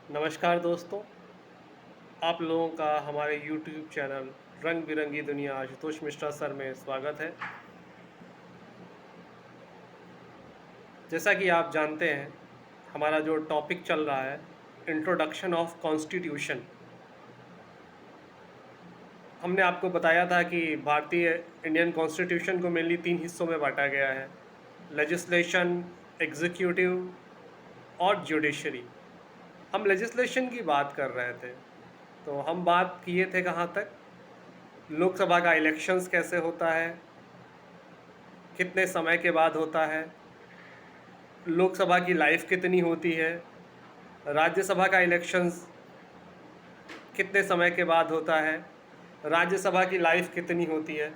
नमस्कार दोस्तों, आप लोगों का हमारे YouTube चैनल रंग बिरंगी दुनिया आशुतोष मिश्रा सर में स्वागत है। जैसा कि आप जानते हैं, हमारा जो टॉपिक चल रहा है इंट्रोडक्शन ऑफ कॉन्स्टिट्यूशन। हमने आपको बताया था कि भारतीय इंडियन कॉन्स्टिट्यूशन को मेनली 3 हिस्सों में बांटा गया है: लेजिस्लेशन, एग्जीक्यूटिव और जुडिशरी। हम लेजिस्लेशन की बात कर रहे थे, तो हम बात किए थे कहाँ तक? लोकसभा का इलेक्शंस कैसे होता है, कितने समय के बाद होता है, लोकसभा की लाइफ कितनी होती है, राज्यसभा का इलेक्शंस कितने समय के बाद होता है, राज्यसभा की लाइफ कितनी होती है।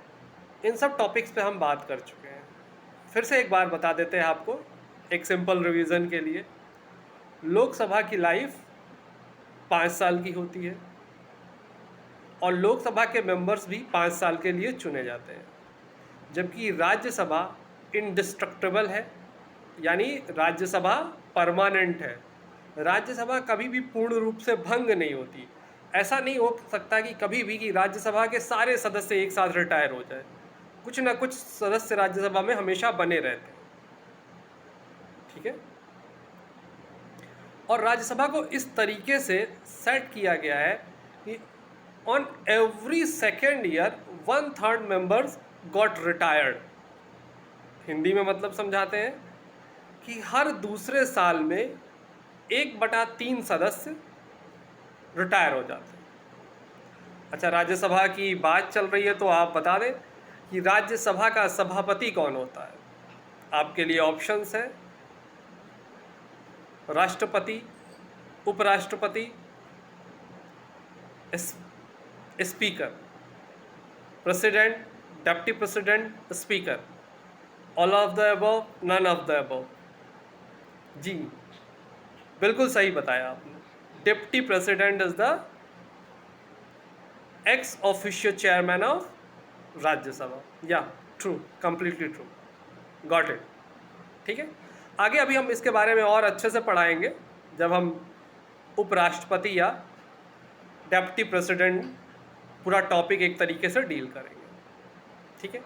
इन सब टॉपिक्स पे हम बात कर चुके हैं। फिर से एक बार बता देते हैं आपको, एक सिंपल रिवीजन के लिए। लोकसभा की लाइफ 5 साल की होती है और लोकसभा के मेंबर्स भी 5 साल के लिए चुने जाते हैं, जबकि राज्यसभा इंडिस्ट्रक्टेबल है, यानी राज्यसभा परमानेंट है। राज्यसभा कभी भी पूर्ण रूप से भंग नहीं होती। ऐसा नहीं हो सकता कि कभी भी कि राज्यसभा के सारे सदस्य एक साथ रिटायर हो जाए। कुछ ना कुछ सदस्य राज्यसभा में हमेशा बने रहते हैं, ठीक है। और राज्यसभा को इस तरीके से सेट किया गया है कि on every second year 1/3 members got retired. Hindi में मतलब समझाते हैं कि हर दूसरे साल में 1/3 सदस्य रिटायर हो जाते हैं। अच्छा, राज्यसभा की बात चल रही है तो आप बता दें कि राज्यसभा का सभापति कौन होता है। आपके लिए ऑप्शंस हैं: राष्ट्रपति, उपराष्ट्रपति, speaker, president, deputy president, speaker. All of the above, none of the above. जी, बिल्कुल सही बताया आपने। Deputy president is the ex officio chairman of Rajya Sabha. Yeah true, completely true, got it. ठीक है, आगे अभी हम इसके बारे में और अच्छे से पढ़ाएंगे जब हम उपराष्ट्रपति या डेप्टी प्रेसिडेंट पूरा टॉपिक एक तरीके से डील करेंगे, ठीक है।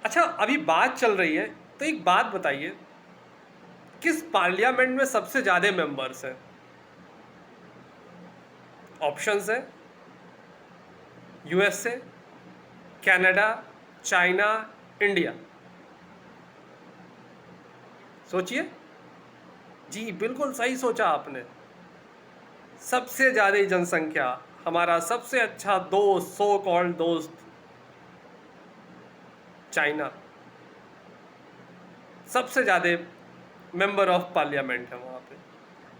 अच्छा, अभी बात चल रही है तो एक बात बताइए, किस पार्लियामेंट में सबसे ज़्यादा मेंबर्स हैं? ऑप्शंस है: यूएसए, कनाडा, चाइना, इंडिया। सोचिए। जी, बिल्कुल सही सोचा आपने। सबसे ज़्यादा जनसंख्या, हमारा सबसे अच्छा दोस्त, सो कॉल्ड दोस्त, चाइना, सबसे ज़्यादा मेंबर ऑफ पार्लियामेंट है वहाँ पे।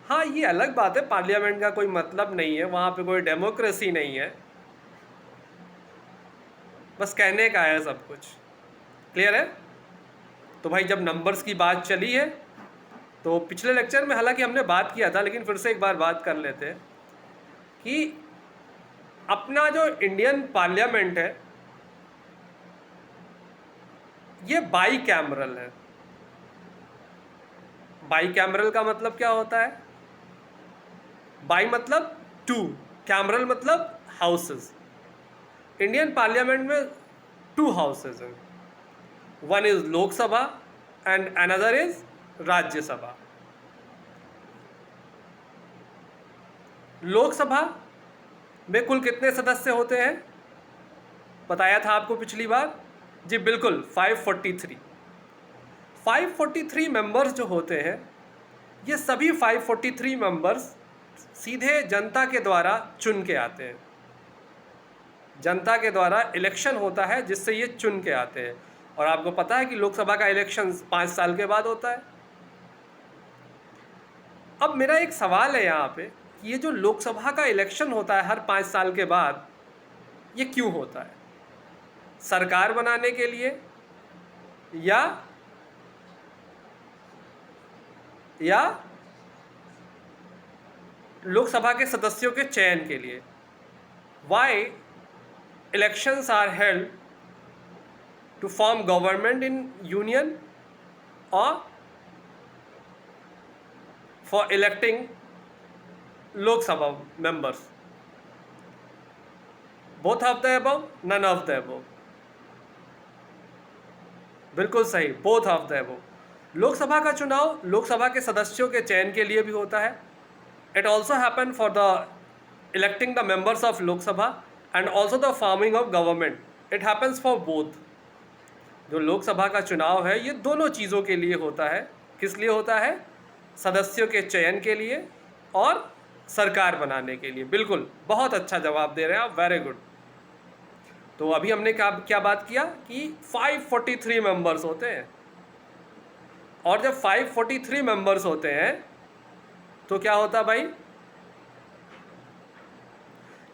हाँ, ये अलग बात है, पार्लियामेंट का कोई मतलब नहीं है, वहाँ पे कोई डेमोक्रेसी नहीं है, बस कहने का है सब कुछ। क्लियर है? तो भाई, जब नंबर्स की बात चली है तो पिछले लेक्चर में हालांकि हमने बात किया था, लेकिन फिर से एक बार बात कर लेते हैं कि अपना जो इंडियन पार्लियामेंट है ये बाई कैमरल है। बाई कैमरल का मतलब क्या होता है? बाई मतलब 2, कैमरल मतलब हाउसेस। इंडियन पार्लियामेंट में 2 हाउसेस हैं, one is Lok Sabha and another is Rajya Sabha. Lok Sabha में कुल कितने सदस्य होते हैं? बताया था आपको पिछली बार। जी बिल्कुल, 543। 543 मेंबर्स जो होते हैं, ये सभी 543 मेंबर्स सीधे जनता के द्वारा चुन के आते हैं। जनता के द्वारा इलेक्शन होता है जिससे ये चुन के आते हैं। और आपको पता है कि लोकसभा का इलेक्शन 5 साल के बाद होता है। अब मेरा एक सवाल है यहाँ पे कि ये जो लोकसभा का इलेक्शन होता है हर 5 साल के बाद, ये क्यों होता है? सरकार बनाने के लिए या लोकसभा के सदस्यों के चयन के लिए? Why elections are held to form government in union और for electing Lok Sabha members? Both of the above, none of the above? बिल्कुल सही, both of the above. Lok Sabha का चुनाव लोकसभा के सदस्यों के चयन के लिए भी होता है। It also happen for the electing the members of Lok Sabha and also the forming of government. It happens for both. जो लोकसभा का चुनाव है ये दोनों चीज़ों के लिए होता है। किस लिए होता है? सदस्यों के चयन के लिए और सरकार बनाने के लिए। बिल्कुल, बहुत अच्छा जवाब दे रहे हैं आप, वेरी गुड। तो अभी हमने क्या बात किया कि 543 मेंबर्स होते हैं, और जब 543 मेंबर्स होते हैं तो क्या होता भाई?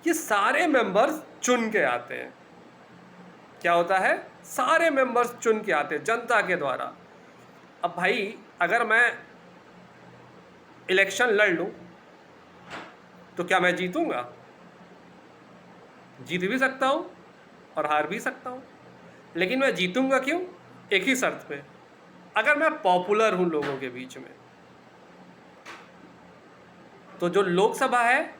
ये सारे मेंबर्स चुन के आते हैं। क्या होता है? सारे मेंबर्स चुन के आते हैं जनता के द्वारा। अब भाई अगर मैं इलेक्शन लड़ लूं तो क्या मैं जीतूंगा? जीत भी सकता हूं और हार भी सकता हूं, लेकिन मैं जीतूंगा क्यों? एक ही शर्त पे, अगर मैं पॉपुलर हूं लोगों के बीच में। तो जो लोकसभा है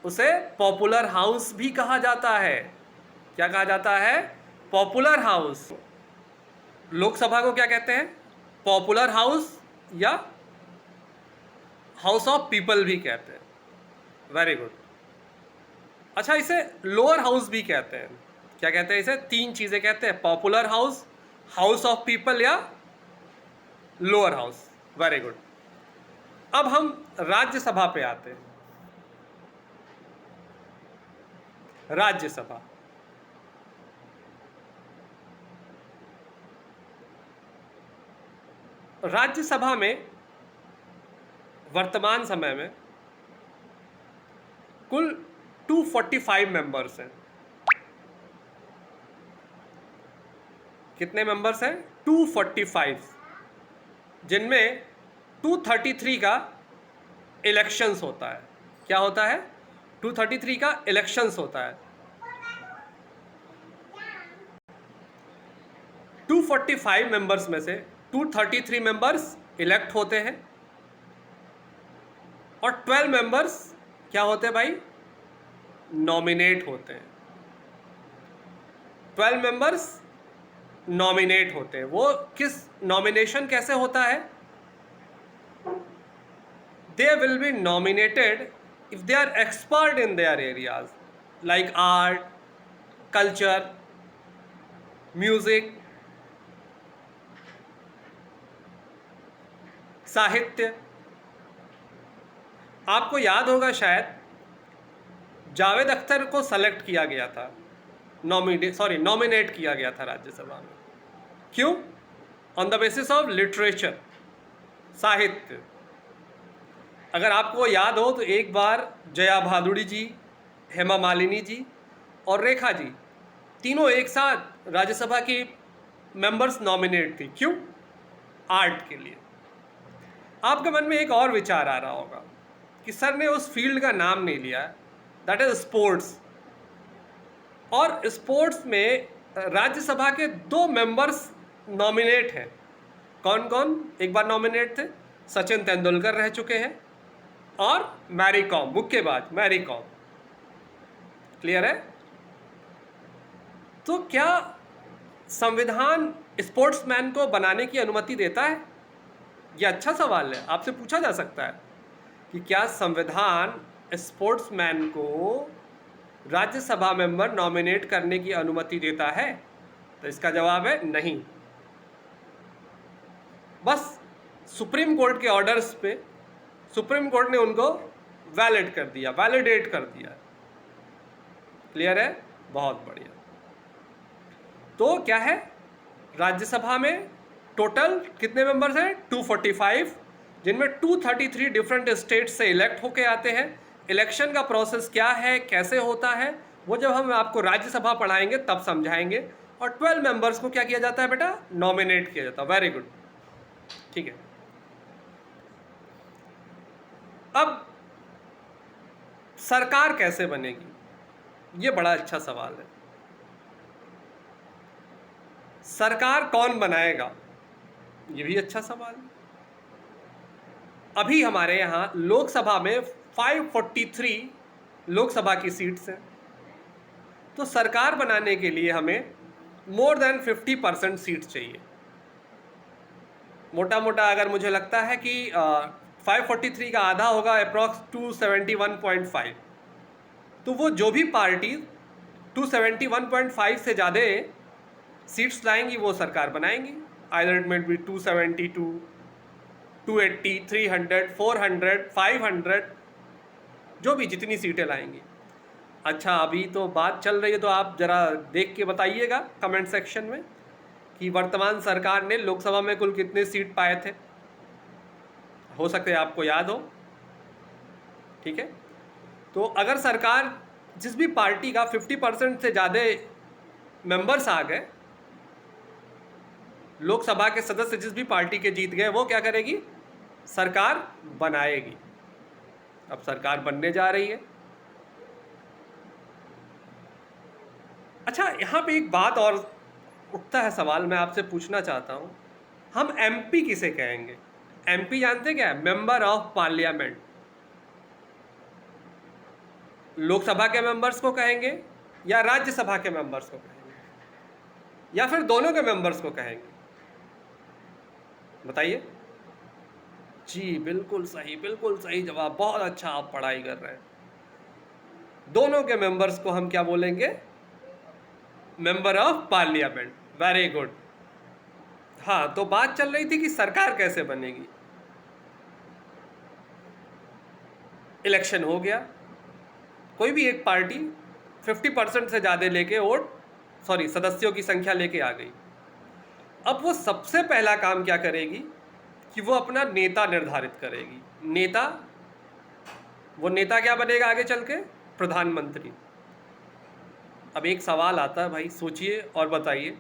उसे पॉपुलर हाउस भी कहा जाता है। क्या कहा जाता है? Popular house. लोकसभा को क्या कहते हैं? पॉपुलर हाउस या हाउस ऑफ पीपल भी कहते हैं। Very good. अच्छा, इसे लोअर हाउस भी कहते हैं। क्या कहते हैं इसे? तीन चीजें कहते हैं, popular house, house of people या लोअर हाउस। Very good. अब हम राज्यसभा पे आते हैं। राज्यसभा, राज्यसभा में वर्तमान समय में कुल 245 मेंबर्स हैं। कितने मेंबर्स हैं? 245, जिनमें 233 का इलेक्शंस होता है। क्या होता है? 233 का इलेक्शंस होता है। 245 मेंबर्स में से 233 मेंबर्स इलेक्ट होते हैं और 12 मेंबर्स क्या होते हैं भाई? नॉमिनेट होते हैं। 12 मेंबर्स नॉमिनेट होते हैं। वो किस नॉमिनेशन कैसे होता है? They will be nominated if they are expert in their areas like art, culture, music, साहित्य। आपको याद होगा शायद जावेद अख्तर को सेलेक्ट किया गया था, नॉमिनेट किया गया था राज्यसभा में। क्यों? On the basis of literature, साहित्य। अगर आपको याद हो तो एक बार जया भादुड़ी जी, हेमा मालिनी जी और रेखा जी तीनों एक साथ राज्यसभा की मेंबर्स नॉमिनेट थी। क्यों? आर्ट के लिए। आपके मन में एक और विचार आ रहा होगा कि सर ने उस फील्ड का नाम नहीं लिया, दैट इज स्पोर्ट्स। और स्पोर्ट्स में राज्यसभा के 2 मेंबर्स नॉमिनेट हैं। कौन कौन एक बार नॉमिनेट थे? सचिन तेंदुलकर रह चुके हैं और मैरी कॉम, मुक्केबाज मैरी कॉम। क्लियर है? तो क्या संविधान स्पोर्ट्समैन को बनाने की अनुमति देता है? यह अच्छा सवाल है, आपसे पूछा जा सकता है कि क्या संविधान स्पोर्ट्समैन को राज्यसभा मेंबर नॉमिनेट करने की अनुमति देता है? तो इसका जवाब है नहीं। बस सुप्रीम कोर्ट के ऑर्डर्स पे सुप्रीम कोर्ट ने उनको वैलिडेट कर दिया। क्लियर है? बहुत बढ़िया। तो क्या है, राज्यसभा में टोटल कितने मेंबर्स हैं? 245, जिनमें 233 डिफरेंट स्टेट से इलेक्ट होके आते हैं। इलेक्शन का प्रोसेस क्या है, कैसे होता है, वो जब हम आपको राज्यसभा पढ़ाएंगे तब समझाएंगे। और 12 मेंबर्स को क्या किया जाता है बेटा? नॉमिनेट किया जाता है। वेरी गुड, ठीक है। अब सरकार कैसे बनेगी? ये बड़ा अच्छा सवाल है। सरकार कौन बनाएगा? ये भी अच्छा सवाल है। अभी हमारे यहाँ लोकसभा में 543 लोकसभा की सीट्स हैं। तो सरकार बनाने के लिए हमें मोर देन 50% सीट्स चाहिए। मोटा मोटा अगर मुझे लगता है कि 543 का आधा होगा अप्रॉक्स 271.5, तो वो जो भी पार्टी 271.5 से ज़्यादा सीट्स लाएंगी वो सरकार बनाएंगी। आइदर इट मे बी 272, 280, 300, 400, 500, जो भी जितनी सीटें लाएंगी। अच्छा, अभी तो बात चल रही है, तो आप ज़रा देख के बताइएगा कमेंट सेक्शन में कि वर्तमान सरकार ने लोकसभा में कुल कितने सीट पाए थे। हो सकता है आपको याद हो। ठीक है, तो अगर सरकार जिस भी पार्टी का 50% से ज़्यादा मेंबर्स आ गए, लोकसभा के सदस्य जिस भी पार्टी के जीत गए, वो क्या करेगी? सरकार बनाएगी। अब सरकार बनने जा रही है। अच्छा, यहाँ पे एक बात और उठता है सवाल, मैं आपसे पूछना चाहता हूँ, हम एमपी किसे कहेंगे? एमपी जानते क्या है? Member of parliament. लोकसभा के मेंबर्स को कहेंगे या राज्यसभा के मेंबर्स को कहेंगे या फिर दोनों के मेंबर्स को कहेंगे? बताइए। जी बिल्कुल सही जवाब। बहुत अच्छा, आप पढ़ाई कर रहे हैं। दोनों के मेंबर्स को हम क्या बोलेंगे? Member of parliament. Very good. हाँ, तो बात चल रही थी कि सरकार कैसे बनेगी। इलेक्शन हो गया, कोई भी एक पार्टी 50% से ज़्यादा लेके सदस्यों की संख्या लेके आ गई। अब वो सबसे पहला काम क्या करेगी कि वो अपना नेता निर्धारित करेगी। वो नेता क्या बनेगा आगे चल के? प्रधानमंत्री। अब एक सवाल आता है भाई, सोचिए और बताइए,